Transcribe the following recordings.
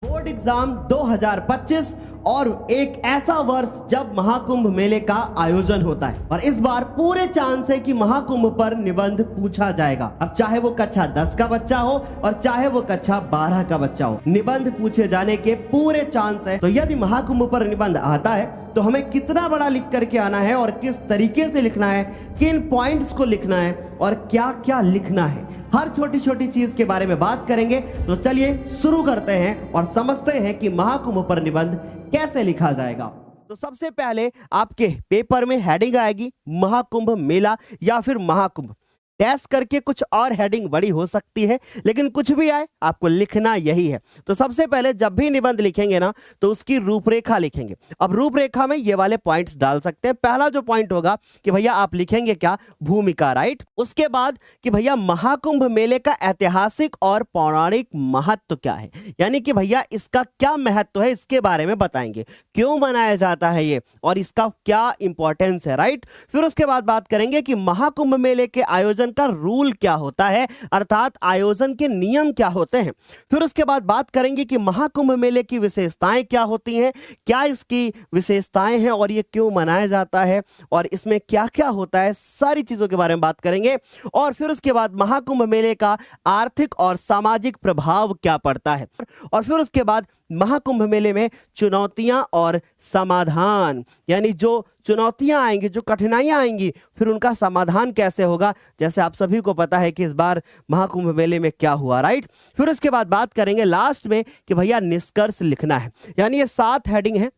Board exam 2025 और एक ऐसा वर्ष जब महाकुंभ मेले का आयोजन होता है और इस बार पूरे चांस है कि महाकुंभ पर निबंध पूछा जाएगा। अब चाहे वो कक्षा 10 का बच्चा हो और चाहे वो कक्षा 12 का बच्चा हो, निबंध पूछे जाने के पूरे चांस है। तो यदि महाकुंभ पर निबंध आता है तो हमें कितना बड़ा लिख करके आना है और किस तरीके से लिखना है, किन पॉइंट्स को लिखना है और क्या क्या लिखना है, हर छोटी छोटी चीज के बारे में बात करेंगे। तो चलिए शुरू करते हैं और समझते हैं कि महाकुंभ पर निबंध कैसे लिखा जाएगा। तो सबसे पहले आपके पेपर में हेडिंग आएगी महाकुंभ मेला या फिर महाकुंभ। डैश करके कुछ और हेडिंग बड़ी हो सकती है, लेकिन कुछ भी आए आपको लिखना यही है। तो सबसे पहले जब भी निबंध लिखेंगे ना तो उसकी रूपरेखा लिखेंगे। अब रूपरेखा में ये वाले पॉइंट्स डाल सकते हैं। पहला जो पॉइंट होगा कि भैया आप लिखेंगे क्या, भूमिका, राइट। उसके बाद कि भैया महाकुंभ मेले का ऐतिहासिक और पौराणिक महत्व क्या है, यानी कि भैया इसका क्या महत्व है इसके बारे में बताएंगे, क्यों मनाया जाता है ये और इसका क्या इंपॉर्टेंस है, राइट। फिर उसके बाद बात करेंगे कि महाकुंभ मेले के आयोजन का रूल क्या होता है, अर्थात आयोजन के नियम क्या होते हैं। फिर उसके बाद बात करेंगे कि महाकुंभ मेले की विशेषताएं क्या होती हैं, क्या इसकी विशेषताएं हैं और ये क्यों मनाया जाता है और इसमें क्या क्या होता है, सारी चीजों के बारे में बात करेंगे। और फिर उसके बाद महाकुंभ मेले का आर्थिक और सामाजिक प्रभाव क्या पड़ता है। और फिर उसके बाद महाकुंभ मेले में चुनौतियां और समाधान, यानी जो चुनौतियां आएंगी, जो कठिनाइयां आएंगी, फिर उनका समाधान कैसे होगा। जैसे आप सभी को पता है कि इस बार महाकुंभ मेले में क्या हुआ, राइट। फिर उसके बाद बात करेंगे लास्ट में कि भैया निष्कर्ष लिखना है। यानी ये 7 हेडिंग है,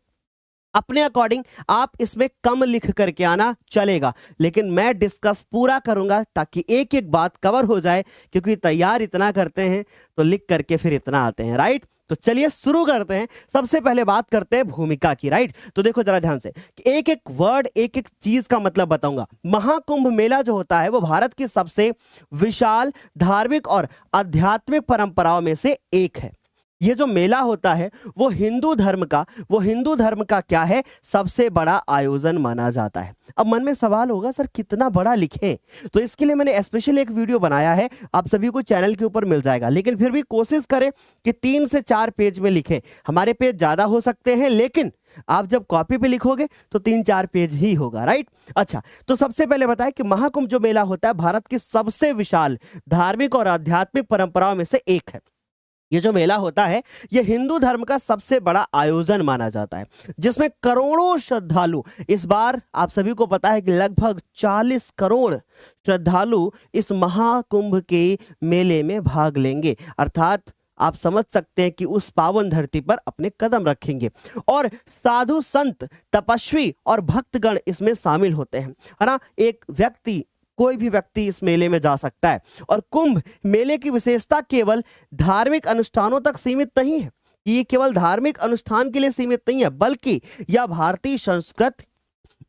अपने अकॉर्डिंग आप इसमें कम लिख करके आना चलेगा, लेकिन मैं डिस्कस पूरा करूंगा ताकि एक एक बात कवर हो जाए, क्योंकि तैयार इतना करते हैं तो लिख करके फिर इतना आते हैं, राइट। तो चलिए शुरू करते हैं। सबसे पहले बात करते हैं भूमिका की, राइट। तो देखो जरा ध्यान से कि एक एक वर्ड, एक एक चीज का मतलब बताऊंगा। महाकुंभ मेला जो होता है वो भारत की सबसे विशाल धार्मिक और आध्यात्मिक परंपराओं में से एक है। ये जो मेला होता है वो हिंदू धर्म का क्या है, सबसे बड़ा आयोजन माना जाता है। अब मन में सवाल होगा सर कितना बड़ा लिखें, तो इसके लिए मैंने स्पेशल एक वीडियो बनाया है, आप सभी को चैनल के ऊपर मिल जाएगा। लेकिन फिर भी कोशिश करें कि 3 से 4 पेज में लिखें। हमारे पेज ज्यादा हो सकते हैं, लेकिन आप जब कॉपी पे लिखोगे तो 3-4 पेज ही होगा, राइट। अच्छा, तो सबसे पहले बताएं कि महाकुंभ जो मेला होता है भारत की सबसे विशाल धार्मिक और आध्यात्मिक परंपराओं में से एक है। ये जो मेला होता है ये हिंदू धर्म का सबसे बड़ा आयोजन माना जाता है, जिसमें करोड़ों श्रद्धालु, इस बार आप सभी को पता है कि लगभग 40 करोड़ श्रद्धालु इस महाकुंभ के मेले में भाग लेंगे। अर्थात आप समझ सकते हैं कि उस पावन धरती पर अपने कदम रखेंगे और साधु संत, तपस्वी और भक्तगण इसमें शामिल होते हैं, है ना। कोई भी व्यक्ति इस मेले में जा सकता है। और कुंभ मेले की विशेषता केवल धार्मिक अनुष्ठानों तक सीमित नहीं है, ये केवल धार्मिक अनुष्ठान के लिए सीमित नहीं है, बल्कि यह भारतीय संस्कृति,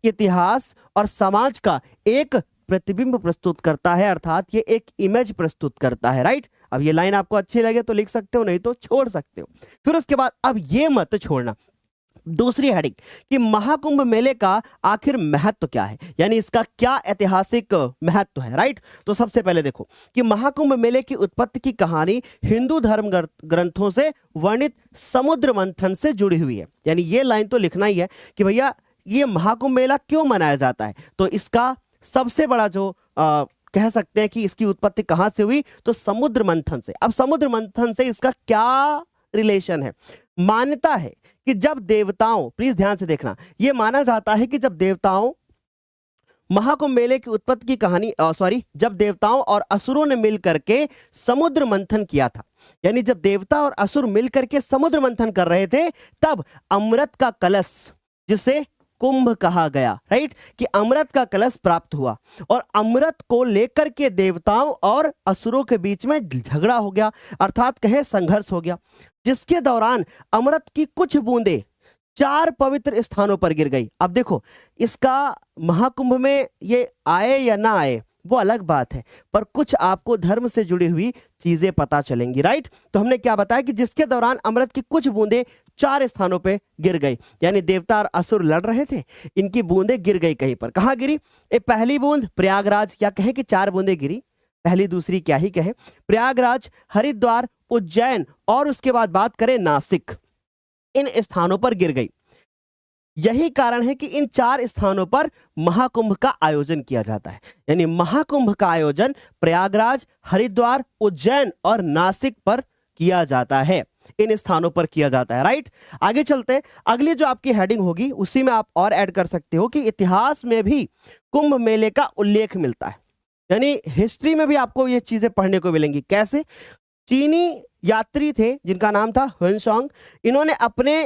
इतिहास और समाज का एक प्रतिबिंब प्रस्तुत करता है, अर्थात ये एक इमेज प्रस्तुत करता है, राइट। अब ये लाइन आपको अच्छी लगे तो लिख सकते हो, नहीं तो छोड़ सकते हो। फिर उसके बाद अब ये मत छोड़ना, दूसरी हेडिंग कि महाकुंभ मेले का आखिर महत्व क्या है, यानी इसका क्या ऐतिहासिक महत्व है, राइट। तो सबसे पहले देखो कि महाकुंभ मेले की उत्पत्ति की कहानी हिंदू धर्म ग्रंथों से वर्णित समुद्र मंथन से जुड़ी हुई है। यानी ये लाइन तो लिखना ही है कि भैया ये महाकुंभ मेला क्यों मनाया जाता है। तो इसका सबसे बड़ा जो कह सकते हैं कि इसकी उत्पत्ति कहां से हुई, तो समुद्र मंथन से। अब समुद्र मंथन से इसका क्या रिलेशन है। मान्यता है कि जब देवताओं, प्लीज ध्यान से देखना, यह माना जाता है कि जब देवताओं, महाकुंभ मेले की उत्पत्ति की कहानी जब देवताओं और असुरों ने मिलकर के समुद्र मंथन किया था, यानी जब देवता और असुर मिलकर के समुद्र मंथन कर रहे थे, तब अमृत का कलश, जिसे कुंभ कहा गया, राइट, कि अमृत का कलश प्राप्त हुआ और अमृत को लेकर के देवताओं और असुरों के बीच में झगड़ा हो गया, अर्थात कहे संघर्ष हो गया, जिसके दौरान अमृत की कुछ बूंदें 4 पवित्र स्थानों पर गिर गई। अब देखो इसका महाकुंभ में ये आए या ना आए वो अलग बात है, पर कुछ आपको धर्म से जुड़ी हुई चीजें पता चलेंगी, राइट। तो हमने क्या बताया कि जिसके दौरान अमृत की कुछ बूंदें 4 स्थानों पे गिर गई, यानी देवता और असुर लड़ रहे थे, इनकी बूंदें गिर गई कहीं पर। कहां गिरी, पहली बूंद प्रयागराज, या कहें कि 4 बूंदें गिरी, पहली दूसरी क्या ही कहे, प्रयागराज, हरिद्वार, उज्जैन और उसके बाद बात करें नासिक, इन स्थानों पर गिर गई। यही कारण है कि इन 4 स्थानों पर महाकुंभ का आयोजन किया जाता है। यानी महाकुंभ का आयोजन प्रयागराज, हरिद्वार, उज्जैन और नासिक पर किया जाता है, इन स्थानों पर किया जाता है। राइट, आगे चलते हैं। अगली जो आपकी हेडिंग होगी उसी में आप और ऐड कर सकते हो कि इतिहास में भी कुंभ मेले का उल्लेख मिलता है। यानी हिस्ट्री में भी आपको ये चीजें पढ़ने को मिलेंगी। कैसे? चीनी यात्री थे जिनका नाम था हुएनसांग, इन्होंने अपने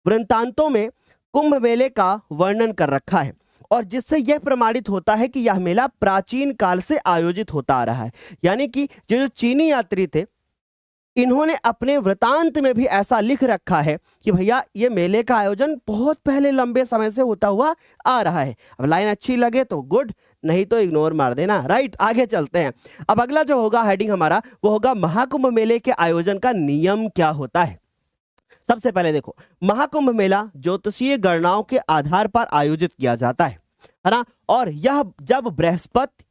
वृत्तांतों में कुंभ मेले का वर्णन कर रखा है और जिससे यह प्रमाणित होता है कि यह मेला प्राचीन काल से आयोजित होता आ रहा है। यानी कि जो चीनी यात्री थे इन्होंने अपने वृतांत में भी ऐसा लिख रखा है कि भैया ये मेले का आयोजन बहुत पहले लंबे समय से होता हुआ आ रहा है। अब लाइन अच्छी लगे तो गुड, नहीं तो इग्नोर मार देना। राइट, आगे चलते हैं। अब अगला जो होगा हेडिंग हमारा वो होगा महाकुंभ मेले के आयोजन का नियम क्या होता है। सबसे पहले देखो, महाकुंभ मेला ज्योतिषीय गणनाओं के आधार पर आयोजित किया जाता है ना, और यह जब बृहस्पति,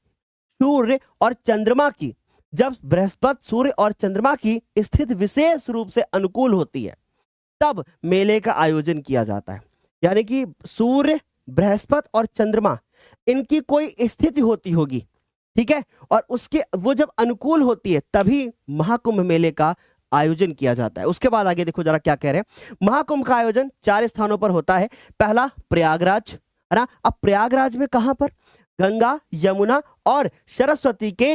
सूर्य और चंद्रमा की सूर्य और चंद्रमा की स्थिति विशेष रूप से अनुकूल होती है तब मेले का आयोजन किया जाता है। यानी कि सूर्य, बृहस्पति और चंद्रमा इनकी कोई स्थिति होती होगी, ठीक है, और उसके वो जब अनुकूल होती है तभी महाकुंभ मेले का आयोजन किया जाता है। उसके बाद आगे देखो जरा क्या कह रहे हैं। महाकुंभ का आयोजन 4 स्थानों पर होता है। पहला प्रयागराज, है ना। अब प्रयागराज में कहां पर? गंगा, यमुना और सरस्वती के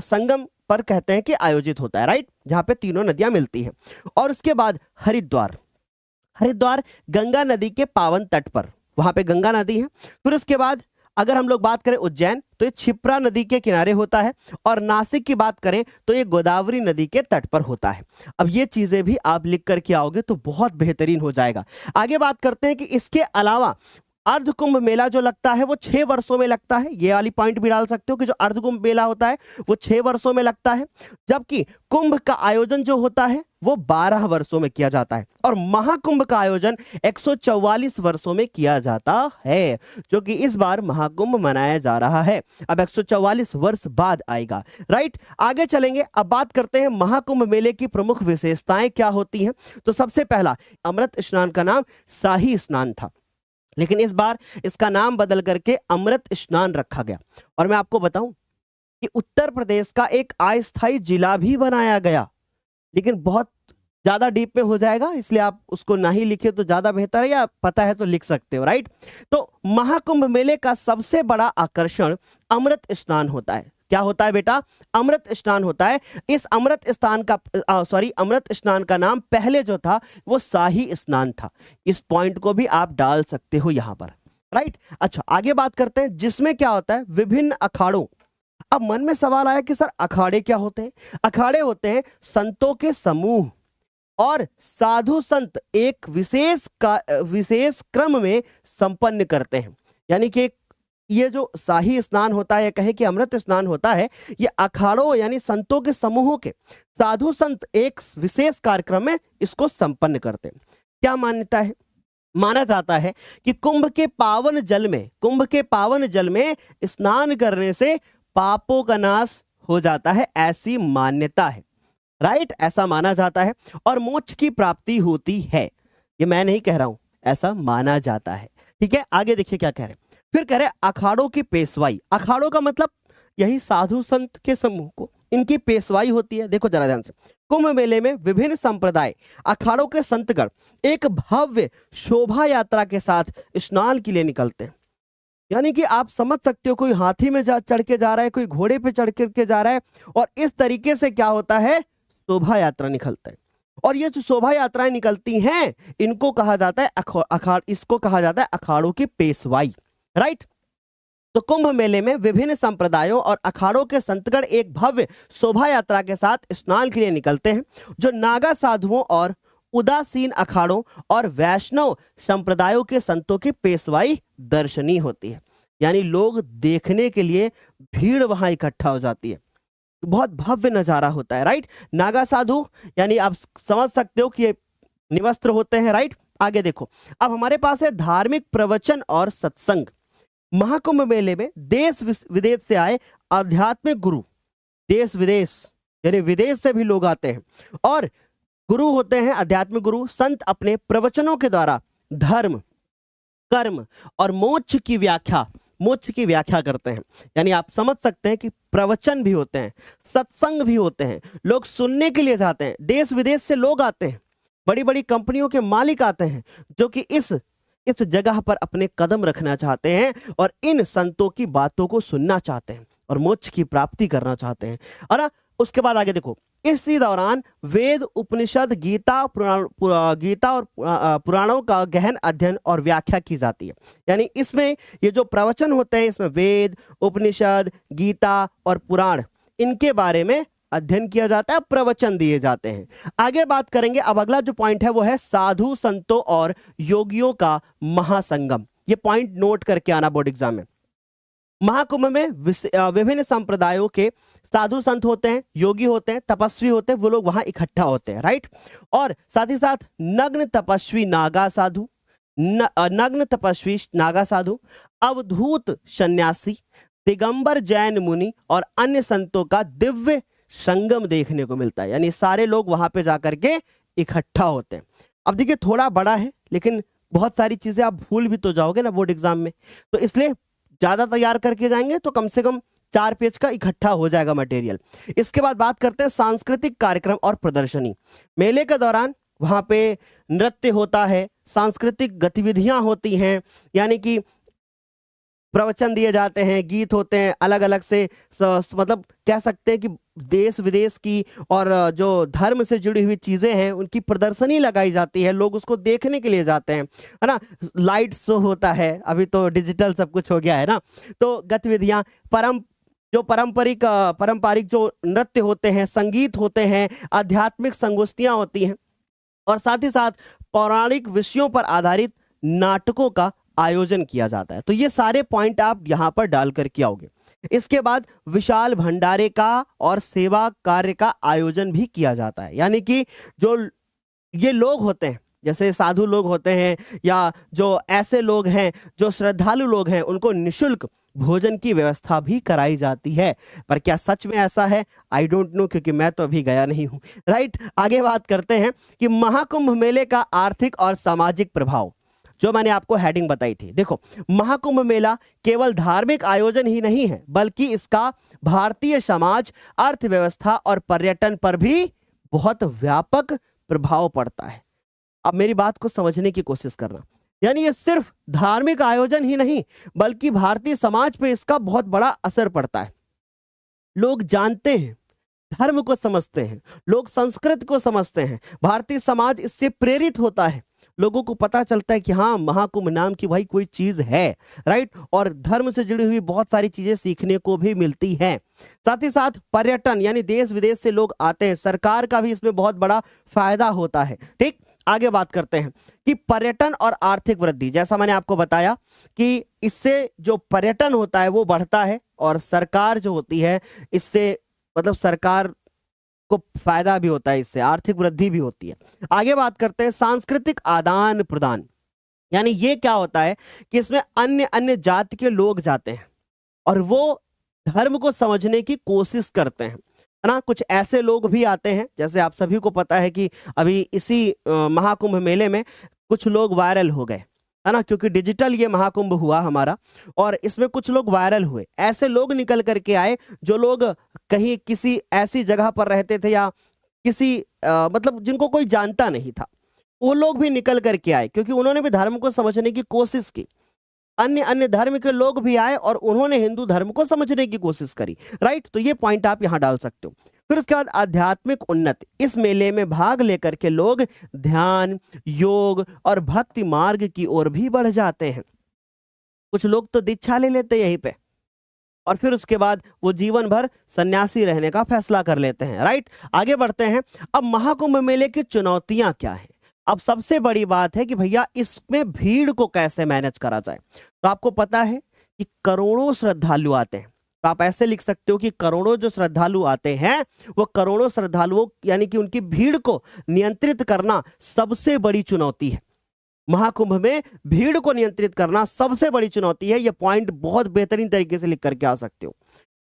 संगम पर कहते हैं कि आयोजित होता है। राइट, जहां पे तीनों नदियां मिलती हैं। और उसके बाद हरिद्वार, हरिद्वार गंगा नदी के पावन तट पर, वहां पे गंगा नदी है। फिर उसके बाद अगर हम लोग बात करें उज्जैन तो ये क्षिप्रा नदी के किनारे होता है, और नासिक की बात करें तो ये गोदावरी नदी के तट पर होता है। अब ये चीजें भी आप लिख करके आओगे तो बहुत बेहतरीन हो जाएगा। आगे बात करते हैं कि इसके अलावा अर्ध कुंभ मेला जो लगता है वो 6 वर्षों में लगता है। ये वाली पॉइंट भी डाल सकते हो कि जो अर्ध कुंभ मेला होता है वो 6 वर्षों में लगता है, जबकि कुंभ का आयोजन जो होता है वो 12 वर्षों में किया जाता है, और महाकुंभ का आयोजन 144 वर्षों में किया जाता है, जो कि इस बार महाकुंभ मनाया जा रहा है। अब 144 वर्ष बाद आएगा। राइट, आगे चलेंगे। अब बात करते हैं महाकुंभ मेले की प्रमुख विशेषताएं क्या होती हैं। तो सबसे पहला, अमृत स्नान का नाम शाही स्नान था, लेकिन इस बार इसका नाम बदल करके अमृत स्नान रखा गया। और मैं आपको बताऊं कि उत्तर प्रदेश का एक अस्थायी जिला भी बनाया गया, लेकिन बहुत ज्यादा डीप में हो जाएगा, इसलिए आप उसको ना ही लिखे तो ज्यादा बेहतर है, या पता है तो लिख सकते हो। राइट, तो महाकुंभ मेले का सबसे बड़ा आकर्षण अमृत स्नान होता है। क्या होता है बेटा? अमृत स्नान होता है। इस अमृत स्नान का नाम पहले जो था वो शाही स्नान था। इस पॉइंट को भी आप डाल सकते हो यहां पर। राइट, अच्छा आगे बात करते हैं जिसमें क्या होता है विभिन्न अखाड़ों। अब मन में सवाल आया कि सर अखाड़े क्या होते हैं? अखाड़े होते हैं संतों के समूह और साधु संत एक विशेष क्रम में संपन्न करते हैं। यानी कि ये जो शाही स्नान होता है, कहे कि अमृत स्नान होता है, ये अखाड़ों यानी संतों के समूहों के साधु संत एक विशेष कार्यक्रम में इसको संपन्न करते हैं। क्या मान्यता है? माना जाता है कि कुंभ के पावन जल में स्नान करने से पापों का नाश हो जाता है, ऐसी मान्यता है। राइट, ऐसा माना जाता है और मोक्ष की प्राप्ति होती है। ये मैं नहीं कह रहा हूं, ऐसा माना जाता है। ठीक है, आगे देखिए क्या कह रहे हैं। फिर कह रहे अखाड़ों की पेशवाई। अखाड़ों का मतलब यही साधु संत के समूह को, इनकी पेशवाई होती है। देखो जरा ध्यान से, कुंभ मेले में विभिन्न संप्रदाय अखाड़ों के संतगण एक भव्य शोभा यात्रा के साथ स्नान के लिए निकलते हैं। यानी कि आप समझ सकते हो, कोई हाथी में चढ़ के जा रहा है, कोई घोड़े पे चढ़ के जा रहा है, और इस तरीके से क्या होता है शोभा यात्रा निकलता है। और ये जो शोभा यात्राएं निकलती हैं इनको कहा जाता है इसको कहा जाता है अखाड़ों की पेशवाई। राइट, तो कुंभ मेले में विभिन्न संप्रदायों और अखाड़ों के संतगण एक भव्य शोभा यात्रा के साथ स्नान के लिए निकलते हैं, जो नागा साधुओं और उदासीन अखाड़ों और वैष्णव संप्रदायों के संतों की पेशवाई दर्शनीय होती है। यानी लोग देखने के लिए भीड़ वहां इकट्ठा हो जाती है, बहुत भव्य नजारा होता है। राइट, नागा साधु यानी आप समझ सकते हो कि ये निवस्त्र होते हैं। राइट, आगे देखो, अब हमारे पास है धार्मिक प्रवचन और सत्संग। महाकुंभ मेले में देश विदेश से आए आध्यात्मिक गुरु, देश विदेश यानी विदेश से भी लोग आते हैं। और गुरु होते हैं आध्यात्मिक गुरु, संत अपने प्रवचनों के द्वारा धर्म, कर्म और मोक्ष की व्याख्या करते हैं। यानी आप समझ सकते हैं कि प्रवचन भी होते हैं, सत्संग भी होते हैं, लोग सुनने के लिए जाते हैं, देश विदेश से लोग आते हैं, बड़ी बड़ी कंपनियों के मालिक आते हैं जो कि इस जगह पर अपने कदम रखना चाहते हैं और इन संतों की बातों को सुनना चाहते हैं और मोक्ष की प्राप्ति करना चाहते हैं। और उसके बाद आगे देखो, इसी दौरान वेद, उपनिषद, गीता और पुराणों का गहन अध्ययन और व्याख्या की जाती है। यानी इसमें ये जो प्रवचन होते हैं, इसमें वेद, उपनिषद, गीता और पुराण, इनके बारे में अध्ययन किया जाता है, प्रवचन दिए जाते हैं। आगे बात करेंगे। अब अगला जो पॉइंट है वो है साधु संतों और योगियों का महासंगम। ये पॉइंट नोट करके आना बोर्ड एग्जाम में। महाकुंभ में विभिन्न संप्रदायों के साधु संत होते हैं, योगी होते हैं, तपस्वी होते हैं, वो लोग वहां इकट्ठा होते हैं, राइट। और साथ ही साथ नग्न तपस्वी नागा साधु, अवधूत सन्यासी, दिगंबर जैन मुनि और अन्य संतों का दिव्य संगम देखने को मिलता है। यानी सारे लोग वहां पे जाकर के इकट्ठा होते हैं। अब देखिए थोड़ा बड़ा है, लेकिन बहुत सारी चीजें आप भूल भी तो जाओगे ना बोर्ड एग्जाम में, तो इसलिए ज्यादा तैयार करके जाएंगे तो कम से कम 4 पेज का इकट्ठा हो जाएगा मटेरियल। इसके बाद बात करते हैं सांस्कृतिक कार्यक्रम और प्रदर्शनी। मेले के दौरान वहां पे नृत्य होता है, सांस्कृतिक गतिविधियां होती हैं, यानी कि प्रवचन दिए जाते हैं, गीत होते हैं, अलग अलग से मतलब कह सकते हैं कि देश विदेश की और जो धर्म से जुड़ी हुई चीजें हैं उनकी प्रदर्शनी लगाई जाती है, लोग उसको देखने के लिए जाते हैं, है ना। लाइट शो होता है, अभी तो डिजिटल सब कुछ हो गया है ना। तो गतिविधियां, पारंपरिक जो नृत्य होते हैं, संगीत होते हैं, आध्यात्मिक संगोष्ठियां होती हैं और साथ ही साथ पौराणिक विषयों पर आधारित नाटकों का आयोजन किया जाता है। तो ये सारे पॉइंट आप यहां पर डाल करके आओगे। इसके बाद विशाल भंडारे का और सेवा कार्य का आयोजन भी किया जाता है। यानी कि जो ये लोग होते हैं, जैसे साधु लोग होते हैं या जो ऐसे लोग हैं जो श्रद्धालु लोग हैं, उनको निशुल्क भोजन की व्यवस्था भी कराई जाती है। पर क्या सच में ऐसा है? आई डोंट नो, क्योंकि मैं तो अभी गया नहीं हूं, राइट। आगे बात करते हैं कि महाकुंभ मेले का आर्थिक और सामाजिक प्रभाव, जो मैंने आपको हेडिंग बताई थी। देखो, महाकुंभ मेला केवल धार्मिक आयोजन ही नहीं है, बल्कि इसका भारतीय समाज, अर्थव्यवस्था और पर्यटन पर भी बहुत व्यापक प्रभाव पड़ता है। अब मेरी बात को समझने की कोशिश करना, यानी ये सिर्फ धार्मिक आयोजन ही नहीं, बल्कि भारतीय समाज पे इसका बहुत बड़ा असर पड़ता है। लोग जानते हैं, धर्म को समझते हैं, लोग संस्कृत को समझते हैं, भारतीय समाज इससे प्रेरित होता है, लोगों को पता चलता है कि हाँ, महाकुंभ नाम की भाई कोई चीज है, राइट। और धर्म से जुड़ी हुई बहुत सारी चीजें सीखने को भी मिलती हैं। साथ ही साथ पर्यटन, यानी देश विदेश से लोग आते हैं, सरकार का भी इसमें बहुत बड़ा फायदा होता है, ठीक। आगे बात करते हैं कि पर्यटन और आर्थिक वृद्धि, जैसा मैंने आपको बताया कि इससे जो पर्यटन होता है वो बढ़ता है और सरकार जो होती है इससे, मतलब सरकार को फायदा भी होता है, इससे आर्थिक वृद्धि भी होती है। आगे बात करते हैं सांस्कृतिक आदान प्रदान, यानी ये क्या होता है कि इसमें अन्य अन्य जाति के लोग जाते हैं और वो धर्म को समझने की कोशिश करते हैं, है ना। कुछ ऐसे लोग भी आते हैं, जैसे आप सभी को पता है कि अभी इसी महाकुंभ मेले में कुछ लोग वायरल हो गए, है ना, क्योंकि डिजिटल ये महाकुंभ हुआ हमारा और इसमें कुछ लोग वायरल हुए। ऐसे लोग निकल करके आए जो लोग कहीं किसी ऐसी जगह पर रहते थे या किसी मतलब जिनको कोई जानता नहीं था, वो लोग भी निकल करके आए क्योंकि उन्होंने भी धर्म को समझने की कोशिश की। अन्य अन्य धर्म के लोग भी आए और उन्होंने हिंदू धर्म को समझने की कोशिश करी, राइट। तो ये पॉइंट आप यहां डाल सकते हो। फिर उसके बाद आध्यात्मिक उन्नति, इस मेले में भाग लेकर के लोग ध्यान, योग और भक्ति मार्ग की ओर भी बढ़ जाते हैं। कुछ लोग तो दीक्षा ले लेते यहीं पे और फिर उसके बाद वो जीवन भर सन्यासी रहने का फैसला कर लेते हैं, राइट। आगे बढ़ते हैं। अब महाकुंभ मेले की चुनौतियां क्या हैं? अब सबसे बड़ी बात है कि भैया इसमें भीड़ को कैसे मैनेज करा जाए। तो आपको पता है कि करोड़ों श्रद्धालु आते हैं, तो आप ऐसे लिख सकते हो कि करोड़ों जो श्रद्धालु आते हैं वो करोड़ों श्रद्धालुओं, यानी कि उनकी भीड़ को नियंत्रित करना सबसे बड़ी चुनौती है। महाकुंभ में भीड़ को नियंत्रित करना सबसे बड़ी चुनौती है। यह पॉइंट बहुत बेहतरीन तरीके से लिख करके आ सकते हो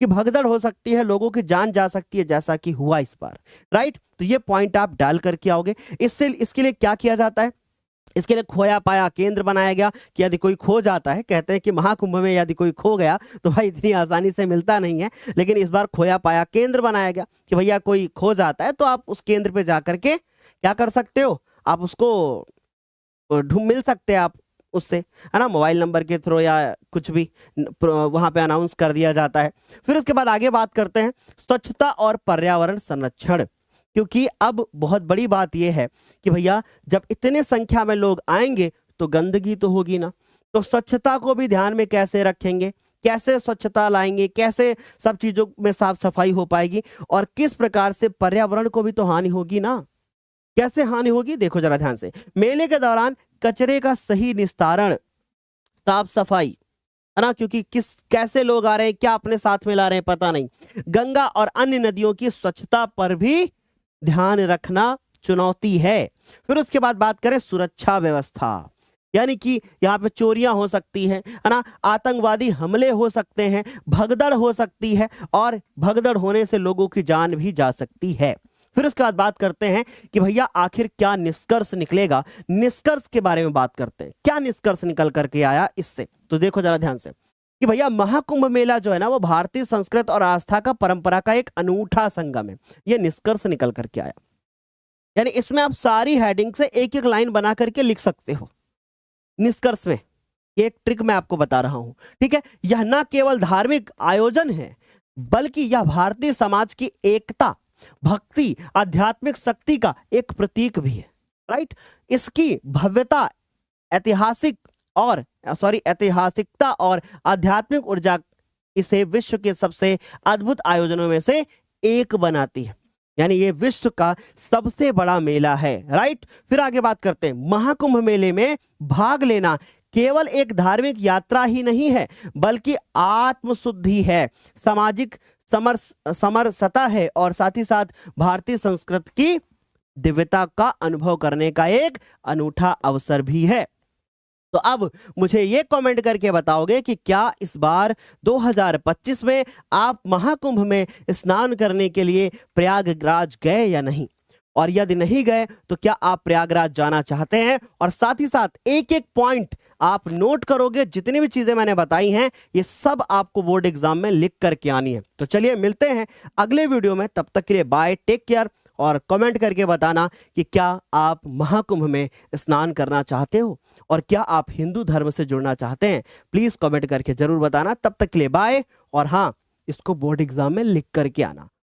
कि भगदड़ हो सकती है, लोगों की जान जा सकती है, जैसा कि हुआ इस बार। राइट, तो ये पॉइंट आप डाल करके आओगे। इसके लिए क्या किया जाता है, इसके लिए खोया पाया केंद्र बनाया गया कि यदि कोई खो जाता है, कहते हैं कि महाकुंभ में यदि कोई खो गया तो भाई इतनी आसानी से मिलता नहीं है, लेकिन इस बार खोया पाया केंद्र बनाया गया कि भैया कोई खो जाता है तो आप उस केंद्र पे जा करके क्या कर सकते हो, आप उसको ढूंढ मिल सकते हैं आप उससे, है ना, मोबाइल नंबर के थ्रू या कुछ भी वहां पे अनाउंस कर दिया जाता है। फिर उसके बाद आगे बात करते हैं स्वच्छता और पर्यावरण संरक्षण, क्योंकि अब बहुत बड़ी बात यह है कि भैया जब इतने संख्या में लोग आएंगे तो गंदगी तो होगी ना, तो स्वच्छता को भी ध्यान में कैसे रखेंगे, कैसे स्वच्छता लाएंगे, कैसे सब चीजों में साफ सफाई हो पाएगी, और किस प्रकार से पर्यावरण को भी तो हानि होगी ना। कैसे हानि होगी, देखो जरा ध्यान से। मेले के दौरान कचरे का सही निस्तारण, साफ सफाई, है ना, क्योंकि कैसे लोग आ रहे हैं, क्या अपने साथ में ला रहे हैं पता नहीं। गंगा और अन्य नदियों की स्वच्छता पर भी ध्यान रखना चुनौती है। फिर उसके बाद बात करें सुरक्षा व्यवस्था, यानी कि यहाँ पे चोरियां हो सकती है ना, आतंकवादी हमले हो सकते हैं, भगदड़ हो सकती है, और भगदड़ होने से लोगों की जान भी जा सकती है। फिर उसके बाद बात करते हैं कि भैया आखिर क्या निष्कर्ष निकलेगा, निष्कर्ष के बारे में बात करते हैं, क्या निष्कर्ष निकल करके आया इससे। तो देखो जरा ध्यान से कि भैया महाकुंभ मेला जो है ना, वो भारतीय संस्कृति और आस्था का परंपरा का एक अनूठा संगम है, ये निष्कर्ष निकल करके आया। यानी इसमें आप सारी हेडिंग से एक एक लाइन बना करके लिख सकते हो निष्कर्ष में। ये एक ट्रिक मैं आपको बता रहा हूं, ठीक है। यह न केवल धार्मिक आयोजन है, बल्कि यह भारतीय समाज की एकता, भक्ति, आध्यात्मिक शक्ति का एक प्रतीक भी है। राइट, इसकी भव्यता, ऐतिहासिकता और आध्यात्मिक ऊर्जा इसे विश्व के सबसे अद्भुत आयोजनों में से एक बनाती है, यानी ये विश्व का सबसे बड़ा मेला है। राइट, फिर आगे बात करते हैं, महाकुंभ मेले में भाग लेना केवल एक धार्मिक यात्रा ही नहीं है, बल्कि आत्मशुद्धि है, सामाजिक समरसता है, और साथ ही साथ भारतीय संस्कृति की दिव्यता का अनुभव करने का एक अनूठा अवसर भी है। तो अब मुझे ये कमेंट करके बताओगे कि क्या इस बार 2025 में आप महाकुंभ में स्नान करने के लिए प्रयागराज गए या नहीं, और यदि नहीं गए तो क्या आप प्रयागराज जाना चाहते हैं। और साथ ही साथ एक एक पॉइंट आप नोट करोगे, जितनी भी चीजें मैंने बताई हैं ये सब आपको बोर्ड एग्जाम में लिख करके आनी है। तो चलिए मिलते हैं अगले वीडियो में, तब तक के लिए बाय, टेक केयर, और कमेंट करके बताना कि क्या आप महाकुंभ में स्नान करना चाहते हो और क्या आप हिंदू धर्म से जुड़ना चाहते हैं। प्लीज कमेंट करके जरूर बताना। तब तक के लिए बाय, और हाँ, इसको बोर्ड एग्जाम में लिख करके आना।